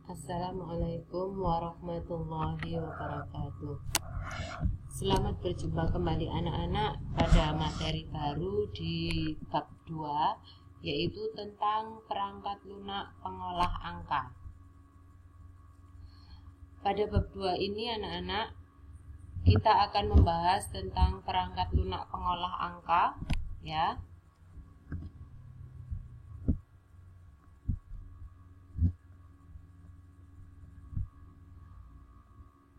Assalamualaikum warahmatullahi wabarakatuh. Selamat berjumpa kembali anak-anak pada materi baru di bab 2, yaitu tentang perangkat lunak pengolah angka. Pada bab 2 ini anak-anak, kita akan membahas tentang perangkat lunak pengolah angka, ya.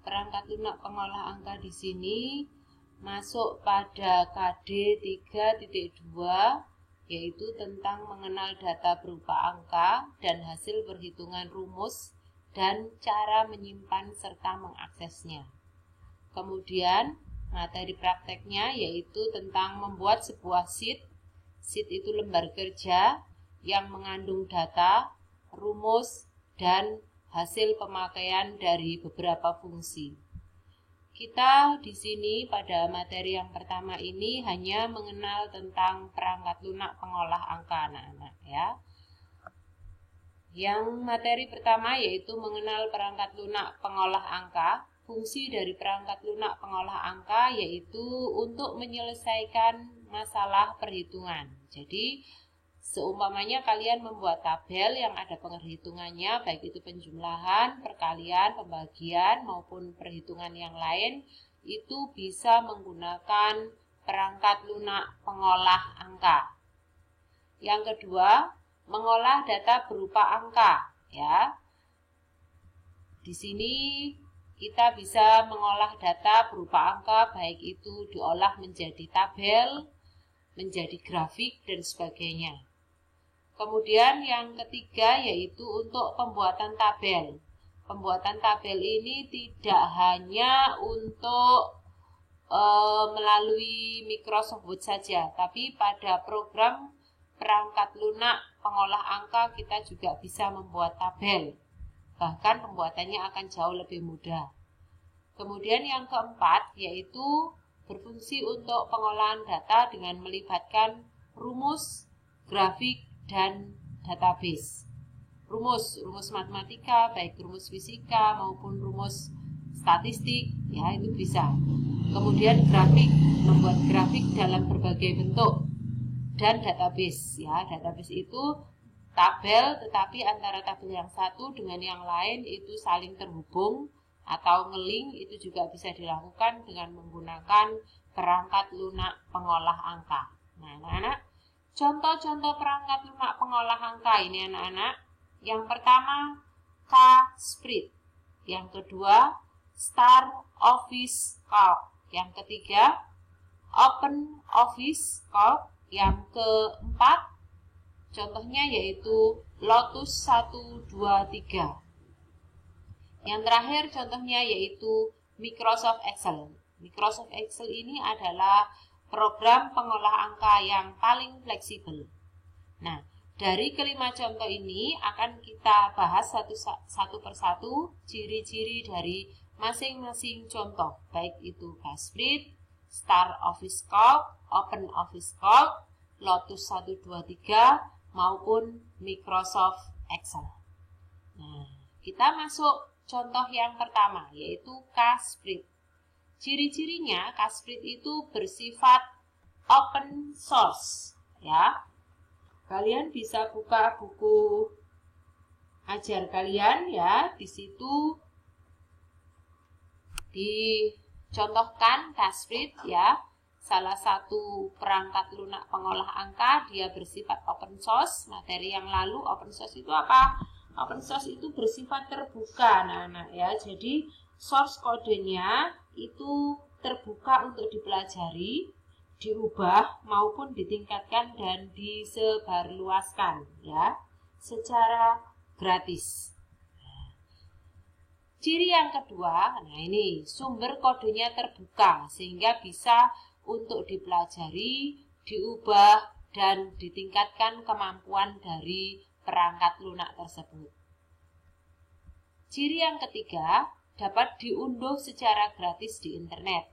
Perangkat lunak pengolah angka di sini masuk pada KD 3.2, yaitu tentang mengenal data berupa angka dan hasil perhitungan rumus dan cara menyimpan serta mengaksesnya. Kemudian materi prakteknya yaitu tentang membuat sebuah sheet. Sheet itu lembar kerja yang mengandung data, rumus, dan hasil pemakaian dari beberapa fungsi. Kita di sini pada materi yang pertama ini hanya mengenal tentang perangkat lunak pengolah angka anak-anak, ya. Yang materi pertama yaitu mengenal perangkat lunak pengolah angka. Fungsi dari perangkat lunak pengolah angka yaitu untuk menyelesaikan masalah perhitungan. Jadi seumpamanya kalian membuat tabel yang ada penghitungannya, baik itu penjumlahan, perkalian, pembagian, maupun perhitungan yang lain, itu bisa menggunakan perangkat lunak pengolah angka. Yang kedua, mengolah data berupa angka, ya. Di sini kita bisa mengolah data berupa angka, baik itu diolah menjadi tabel, menjadi grafik, dan sebagainya. Kemudian yang ketiga yaitu untuk pembuatan tabel. Pembuatan tabel ini tidak hanya untuk melalui Microsoft Word saja, tapi pada program perangkat lunak pengolah angka kita juga bisa membuat tabel. Bahkan pembuatannya akan jauh lebih mudah. Kemudian yang keempat yaitu berfungsi untuk pengolahan data dengan melibatkan rumus, grafik, dan database. Rumus matematika, baik rumus fisika maupun rumus statistik, ya, itu bisa. Kemudian grafik, membuat grafik dalam berbagai bentuk, dan database, ya. Database itu tabel, tetapi antara tabel yang satu dengan yang lain itu saling terhubung atau nge-link. Itu juga bisa dilakukan dengan menggunakan perangkat lunak pengolah angka. Nah, anak-anak, contoh-contoh perangkat lunak pengolah angka ini anak-anak. Yang pertama, K-Spread. Yang kedua, Star Office Calc. Yang ketiga, Open Office Calc. Yang keempat, contohnya yaitu Lotus 123. Yang terakhir contohnya yaitu Microsoft Excel. Microsoft Excel ini adalah program pengolah angka yang paling fleksibel. Nah, dari kelima contoh ini akan kita bahas satu persatu ciri-ciri dari masing-masing contoh, baik itu K-Spread, Star Office Calc, Open Office Calc, Lotus 123, maupun Microsoft Excel. Nah, kita masuk contoh yang pertama, yaitu K-Spread. Ciri-cirinya, K-Spread itu bersifat open source, ya. Kalian bisa buka buku ajar kalian, ya. Di situ dicontohkan K-Spread, ya. Salah satu perangkat lunak pengolah angka, dia bersifat open source. Materi yang lalu, open source itu apa? Open source itu bersifat terbuka, anak-anak, ya. Jadi source kodenya itu terbuka untuk dipelajari, diubah maupun ditingkatkan dan disebarluaskan, ya, secara gratis. Ciri yang kedua, nah ini sumber kodenya terbuka sehingga bisa untuk dipelajari, diubah, dan ditingkatkan kemampuan dari perangkat lunak tersebut. Ciri yang ketiga, dapat diunduh secara gratis di internet.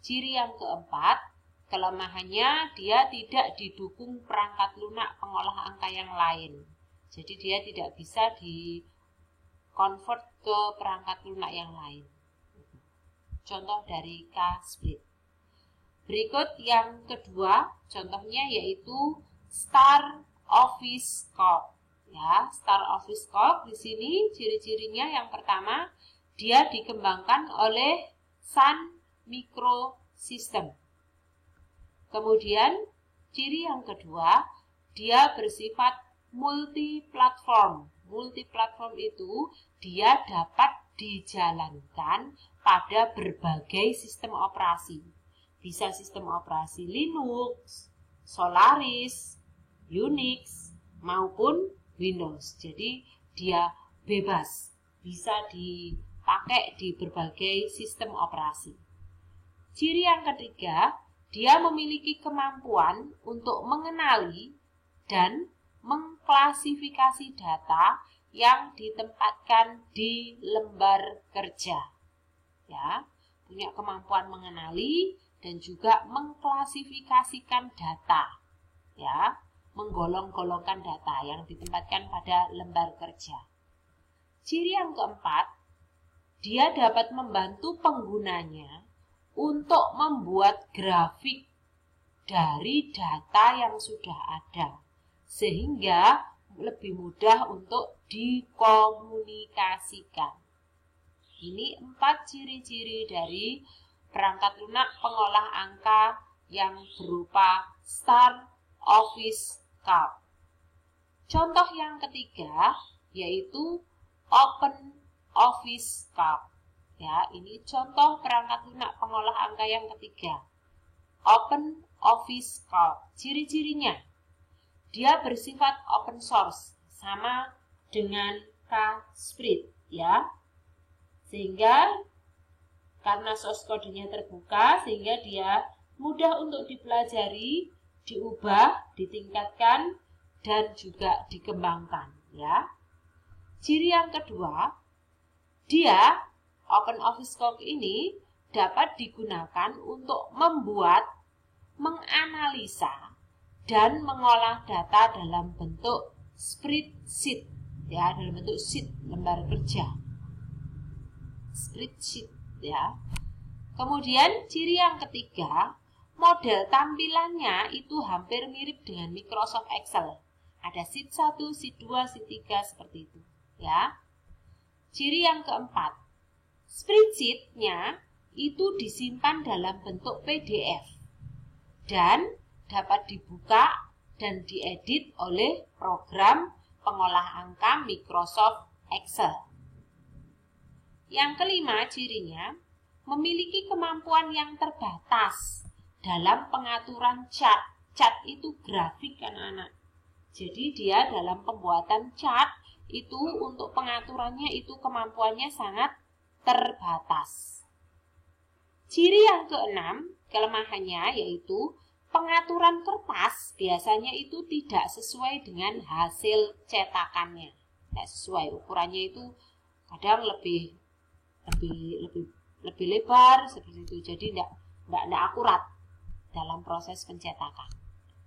Ciri yang keempat, kelemahannya dia tidak didukung perangkat lunak pengolah angka yang lain. Jadi dia tidak bisa convert ke perangkat lunak yang lain. Contoh dari K-Split. Berikut yang kedua, contohnya yaitu Star Office Corp. Ya, Star Office Corp di sini ciri-cirinya yang pertama, dia dikembangkan oleh Sun Microsystem. Kemudian ciri yang kedua, dia bersifat multi-platform. Multi-platform itu dia dapat dijalankan pada berbagai sistem operasi. Bisa sistem operasi Linux, Solaris, Unix, maupun Windows. Jadi dia bebas, bisa dipakai di berbagai sistem operasi. Ciri yang ketiga, dia memiliki kemampuan untuk mengenali dan mengklasifikasi data yang ditempatkan di lembar kerja. Ya, punya kemampuan mengenali dan juga mengklasifikasikan data. Ya, menggolong-golongkan data yang ditempatkan pada lembar kerja. Ciri yang keempat, dia dapat membantu penggunanya untuk membuat grafik dari data yang sudah ada, sehingga lebih mudah untuk dikomunikasikan. Ini 4 ciri-ciri dari perangkat lunak pengolah angka yang berupa Star Office Corp. Contoh yang ketiga yaitu Open Office Corp. Ya, ini contoh perangkat lunak pengolah angka yang ketiga. Open Office Corp. Ciri-cirinya, dia bersifat open source, sama dengan K-Split, ya. Sehingga karena source kodenya terbuka, sehingga dia mudah untuk dipelajari, diubah, ditingkatkan, dan juga dikembangkan, ya. Ciri yang kedua, dia Open Office Corp ini dapat digunakan untuk membuat, menganalisa, dan mengolah data dalam bentuk spreadsheet, ya, dalam bentuk sheet lembar kerja. Spreadsheet, ya. Kemudian ciri yang ketiga, model tampilannya itu hampir mirip dengan Microsoft Excel. Ada sheet 1, sheet 2, sheet 3 seperti itu, ya. Ciri yang keempat, spreadsheet-nya itu disimpan dalam bentuk PDF dan dapat dibuka dan diedit oleh program pengolah angka Microsoft Excel. Yang kelima cirinya, memiliki kemampuan yang terbatas dalam pengaturan chart. Chart itu grafik anak-anak. Jadi dia dalam pembuatan chart itu untuk pengaturannya itu kemampuannya sangat terbatas. Ciri yang keenam, kelemahannya yaitu pengaturan kertas biasanya itu tidak sesuai dengan hasil cetakannya. Tidak sesuai, ukurannya itu kadang lebih lebar seperti itu. Jadi tidak akurat dalam proses pencetakan.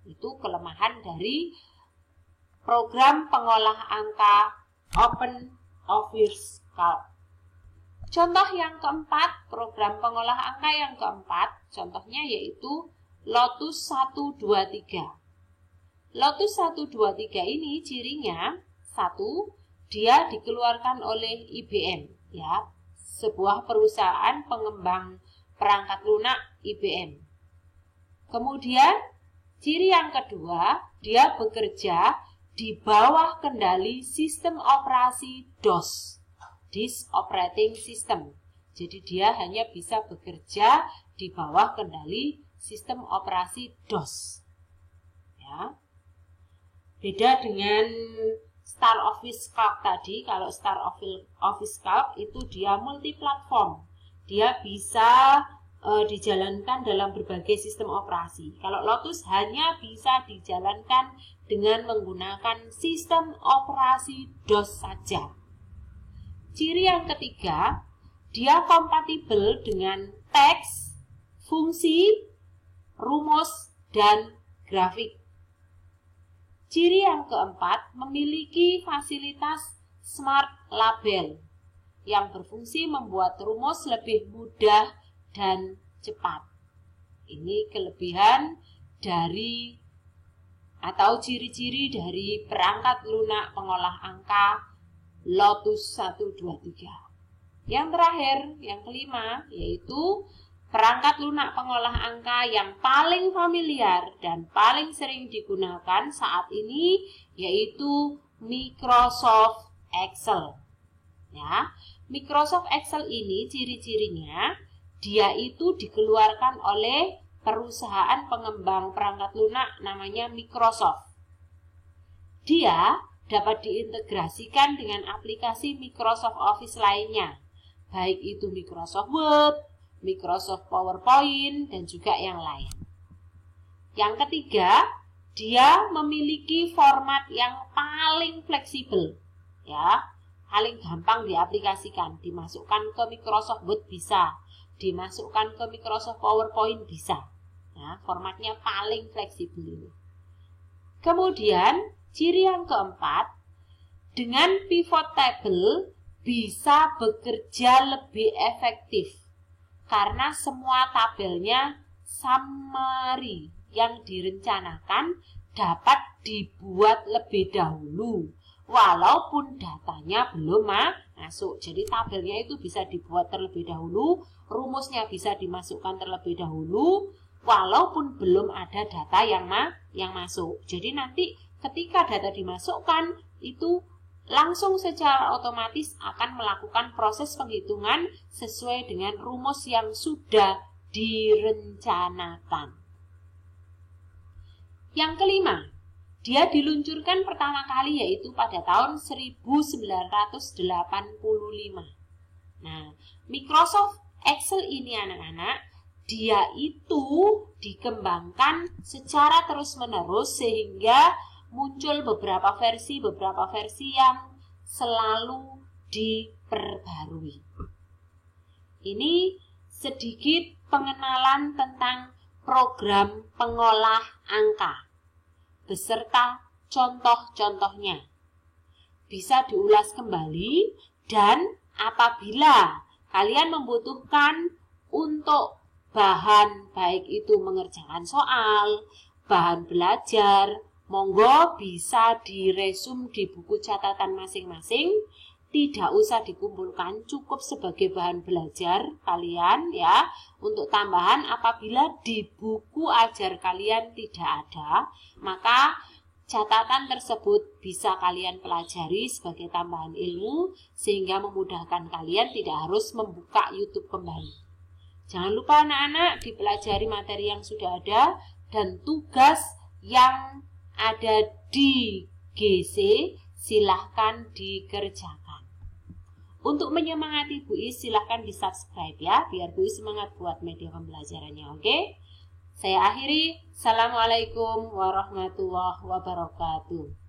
Itu kelemahan dari program pengolah angka Open Office Corp. Contoh yang keempat, program pengolah angka yang keempat, contohnya yaitu Lotus 123. Lotus 123 ini cirinya, satu, dia dikeluarkan oleh IBM, ya, sebuah perusahaan pengembang perangkat lunak IBM. Kemudian, ciri yang kedua, dia bekerja di bawah kendali sistem operasi DOS. Disk Operating System. Jadi dia hanya bisa bekerja di bawah kendali sistem operasi DOS. Ya. Beda dengan Star Office Corp tadi, kalau Star Office Corp itu dia multi-platform. Dia bisa dijalankan dalam berbagai sistem operasi. Kalau Lotus hanya bisa dijalankan dengan menggunakan sistem operasi DOS saja. Ciri yang ketiga, dia kompatibel dengan teks, fungsi, rumus, dan grafik. Ciri yang keempat, memiliki fasilitas Smart Label yang berfungsi membuat rumus lebih mudah dan cepat. Ini kelebihan dari atau ciri-ciri dari perangkat lunak pengolah angka Lotus 123. Yang terakhir, yang kelima, yaitu perangkat lunak pengolah angka yang paling familiar dan paling sering digunakan saat ini, yaitu Microsoft Excel. Ya, Microsoft Excel ini ciri-cirinya, dia itu dikeluarkan oleh perusahaan pengembang perangkat lunak namanya Microsoft. Dia dapat diintegrasikan dengan aplikasi Microsoft Office lainnya, baik itu Microsoft Word, Microsoft PowerPoint, dan juga yang lain. Yang ketiga, dia memiliki format yang paling fleksibel, ya, paling gampang diaplikasikan, dimasukkan ke Microsoft Word bisa, dimasukkan ke Microsoft PowerPoint bisa. Ya, formatnya paling fleksibel ini. Kemudian, ciri yang keempat, dengan pivot table bisa bekerja lebih efektif karena semua tabelnya summary yang direncanakan dapat dibuat lebih dahulu walaupun datanya belum masuk. Jadi tabelnya itu bisa dibuat terlebih dahulu, rumusnya bisa dimasukkan terlebih dahulu walaupun belum ada data yang masuk. Jadi nanti ketika data dimasukkan itu langsung secara otomatis akan melakukan proses penghitungan sesuai dengan rumus yang sudah direncanakan. Yang kelima, dia diluncurkan pertama kali yaitu pada tahun 1985. Nah, Microsoft Excel ini anak-anak, dia itu dikembangkan secara terus-menerus sehingga muncul beberapa versi yang selalu diperbarui. Ini sedikit pengenalan tentang program pengolah angka beserta contoh-contohnya. Bisa diulas kembali dan apabila kalian membutuhkan untuk bahan baik itu mengerjakan soal, bahan belajar, monggo bisa diresum di buku catatan masing-masing, tidak usah dikumpulkan, cukup sebagai bahan belajar kalian ya. Untuk tambahan apabila di buku ajar kalian tidak ada, maka catatan tersebut bisa kalian pelajari sebagai tambahan ilmu sehingga memudahkan kalian tidak harus membuka YouTube kembali. Jangan lupa anak-anak dipelajari materi yang sudah ada dan tugas yang ada di GC silahkan dikerjakan. Untuk menyemangati Bu Is silahkan di subscribe ya, biar Bu Is semangat buat media pembelajarannya, oke? Saya akhiri, Assalamualaikum warahmatullahi wabarakatuh.